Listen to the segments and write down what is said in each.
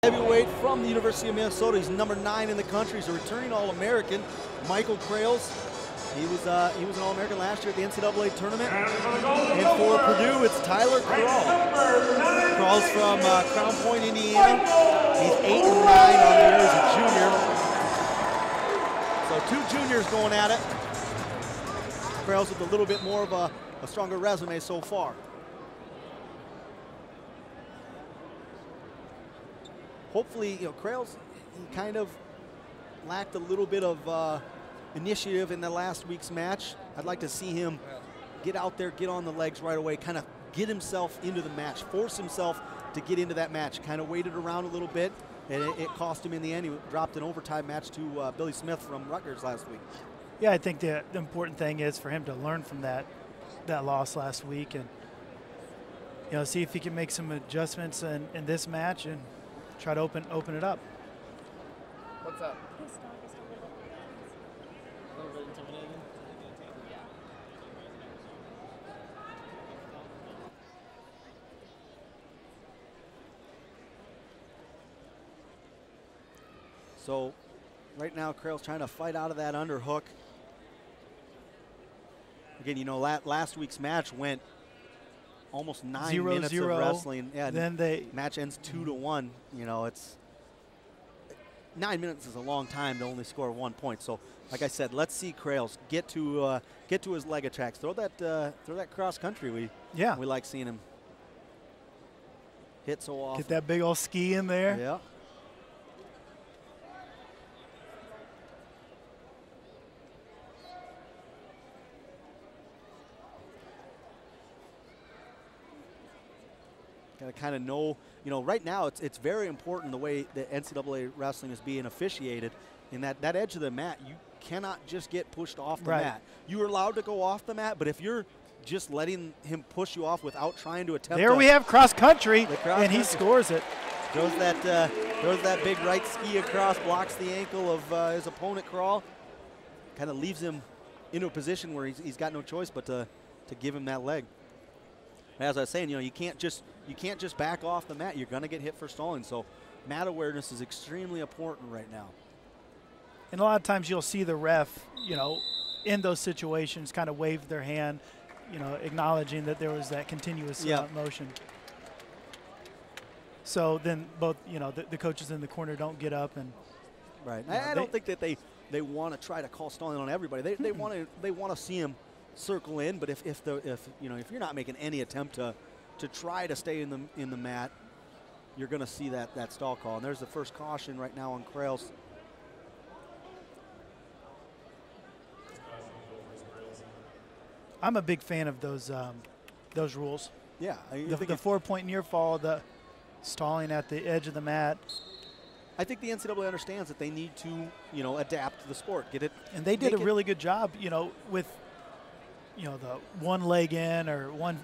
Heavyweight from the University of Minnesota. He's number 9 in the country. He's a returning All-American. Michael Kroells. He was an All-American last year at the NCAA tournament. And for Purdue, it's Tyler Kral. Kral's from Crown Point, Indiana. He's 8 and 9 on the year as a junior. So 2 juniors going at it. Kral's with a little bit more of a stronger resume so far. Hopefully, Kral's, he kind of lacked a little bit of initiative in the last week's match. I'd like to see him get out there, get on the legs right away, kind of get himself into the match, force himself to get into that match. Kind of waited around a little bit, and it cost him in the end. He dropped an overtime match to Billy Smith from Rutgers last week. Yeah, I think the important thing is for him to learn from that loss last week, and see if he can make some adjustments in this match and try to open it up. What's up? So right now, Kral's trying to fight out of that underhook. Again, last week's match went almost 9 minutes of wrestling. Yeah, then the match ends 2-1. It's 9 minutes is a long time to only score 1 point. So, like I said, let's see Kral's get to his leg attacks. Throw that cross country. We like seeing him hit so often. Get that big old ski in there. Yeah. Got to kind of know, right now it's very important the way the NCAA wrestling is being officiated. In that edge of the mat, you cannot just get pushed off the mat. You are allowed to go off the mat, but if you're just letting him push you off without trying to attempt there we have cross country, and he scores it. Throws that big right ski across, blocks the ankle of his opponent, Kral. Kind of leaves him into a position where he's got no choice but to give him that leg. As I was saying, you can't just back off the mat. You're going to get hit for stalling. So mat awareness is extremely important right now. And a lot of times you'll see the ref, in those situations kind of wave their hand, acknowledging that there was that continuous motion. So then both, the coaches in the corner don't get up and. Right. I don't think that they want to try to call stalling on everybody. They want to see him circle in, but if you're not making any attempt to try to stay in the mat, you're going to see that stall call. And there's the first caution right now on Kroells. I'm a big fan of those rules. Yeah, the 4-point near fall, the stalling at the edge of the mat. I think the NCAA understands that they need to adapt to the sport, get it, and they did a really good job, with the one leg in or one,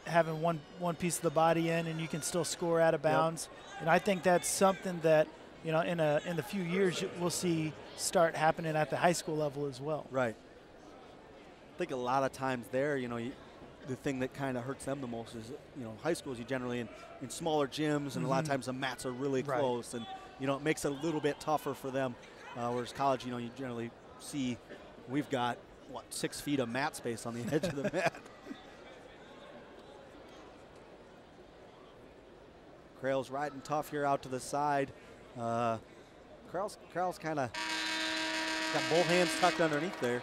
having one piece of the body in, and you can still score out of bounds. Yep. And I think that's something that in the few years we'll see start happening at the high school level as well. Right. I think a lot of times there, the thing that kind of hurts them the most is, high schools you generally in smaller gyms, and a lot of times the mats are really close, and it makes it a little bit tougher for them. Whereas college, you generally see we've got 6 feet of mat space on the edge of the mat. Kral's riding tough here out to the side. Kral's kind of got both hands tucked underneath there.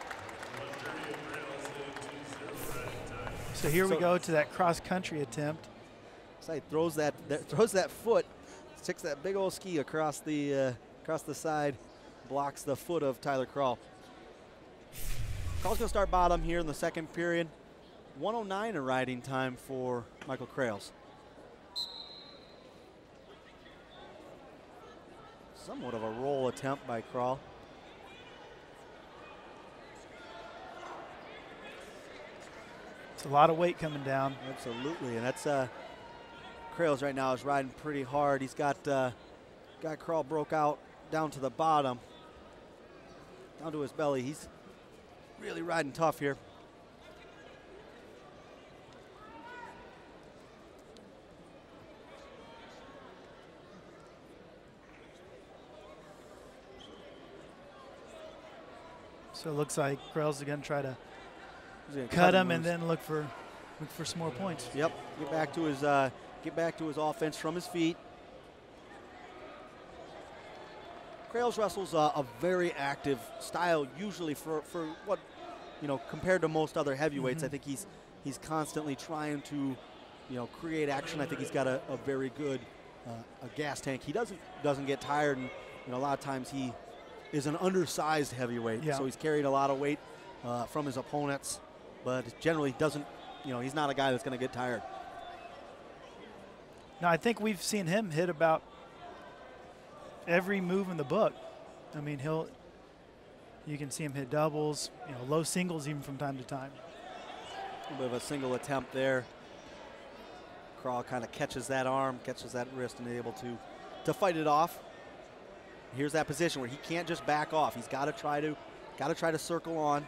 So here we go to that cross-country attempt. So he throws that foot, sticks that big old ski across the side, blocks the foot of Tyler Kral. Kral's going to start bottom here in the second period. 1:09 in riding time for Michael Kroells. Somewhat of a roll attempt by Kral. It's a lot of weight coming down. Absolutely, and that's Kroells right now is riding pretty hard. He's got Kral broke out down to the bottom, down to his belly. He's really riding tough here. So it looks like Kroells is going to try to cut him and then look for some more points. Yep, get back to his offense from his feet. Kroells wrestles a very active style, usually for what, compared to most other heavyweights. I think he's constantly trying to, create action. I think he's got a very good a gas tank. He doesn't get tired, and a lot of times he is an undersized heavyweight, so he's carried a lot of weight from his opponents, but generally doesn't, he's not a guy that's going to get tired. Now, I think we've seen him hit about every move in the book. I mean, you can see him hit doubles, low singles even from time to time. A little bit of a single attempt there. Kral kind of catches that arm, catches that wrist, and is able to fight it off. Here's that position where he can't just back off. He's got to try to circle on.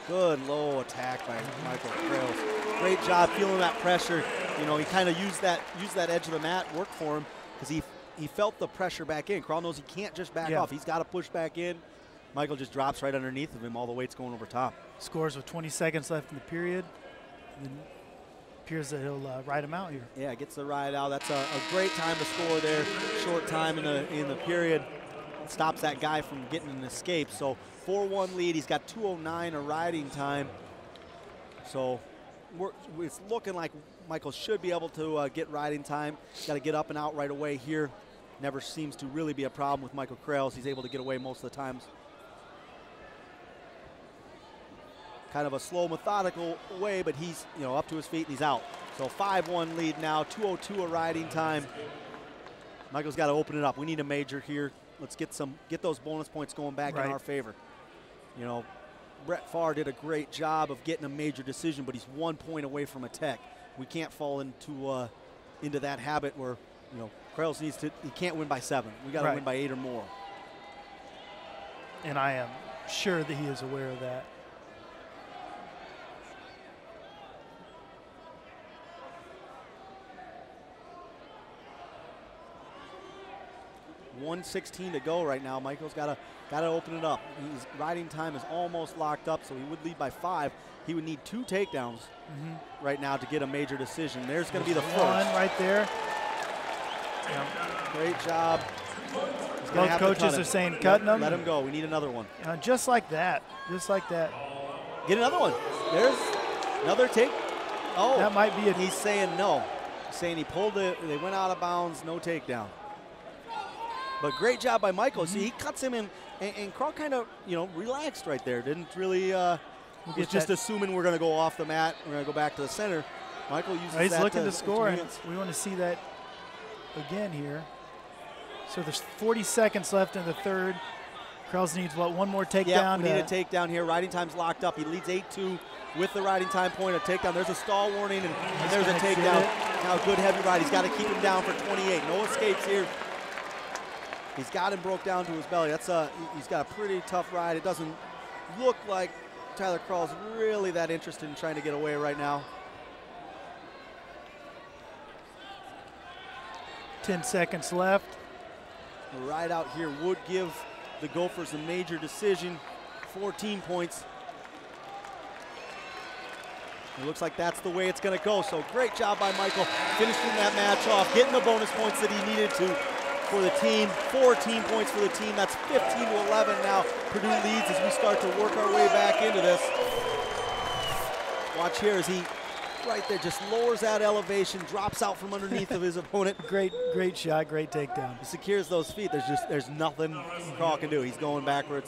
Good low attack by Michael Kroells. Great job feeling that pressure. He kind of used that edge of the mat, worked for him, because he felt the pressure back in. Kral knows he can't just back off. He's got to push back in. Michael just drops right underneath of him. All the weight's going over top. Scores with 20 seconds left in the period. And appears that he'll ride him out here. Yeah, gets the ride out. That's a great time to score there. Short time in the period. Stops that guy from getting an escape. So 4-1 lead. He's got 2:09 of riding time. So it's looking like Michael should be able to get riding time. He's got to get up and out right away here. Never seems to really be a problem with Michael Kroells. He's able to get away most of the times. Kind of a slow, methodical way, but he's up to his feet and he's out. So 5-1 lead now, 2:02 of riding time. Michael's got to open it up. We need a major here. Let's get those bonus points going back in our favor. Brett Favre did a great job of getting a major decision, but he's 1 point away from a tech. We can't fall into that habit where Kroells he can't win by 7. We got to win by 8 or more. And I am sure that he is aware of that. .116 to go right now. Michael's got to open it up. His riding time is almost locked up, so he would lead by 5. He would need 2 takedowns right now to get a major decision. There's going to be the first. One right there. Great job. Both coaches are saying cutting him. Let him go. We need another one. Just like that. Just like that. Get another one. There's another take. Oh, that might be it. He's saying no. He's saying he pulled it. They went out of bounds. No takedown. But great job by Michael. See, he cuts him in, and Kral kind of, relaxed right there. Didn't really, was just assuming we're going to go off the mat. We're going to go back to the center. Michael uses that. He's looking to score, and we want to see that again here. So there's 40 seconds left in the third. Kroells needs, one more takedown? Yeah, we need a takedown here. Riding time's locked up. He leads 8-2 with the riding time point. A takedown. There's a stall warning, and there's a takedown. Now, good heavy ride. He's got to keep him down for 28. No escapes here. He's got him broke down to his belly. He's got a pretty tough ride. It doesn't look like Tyler Kroell's really that interested in trying to get away right now. 10 seconds left. The ride out here would give the Gophers a major decision. 14 points. It looks like that's the way it's going to go. So great job by Michael finishing that match off, getting the bonus points that he needed to for the team. 14 points for the team. That's 15-11 now. Purdue leads as we start to work our way back into this. Watch here as he right there just lowers that elevation, drops out from underneath of his opponent. Great shot, great takedown. He secures those feet. There's nothing Kral can do. He's going backwards.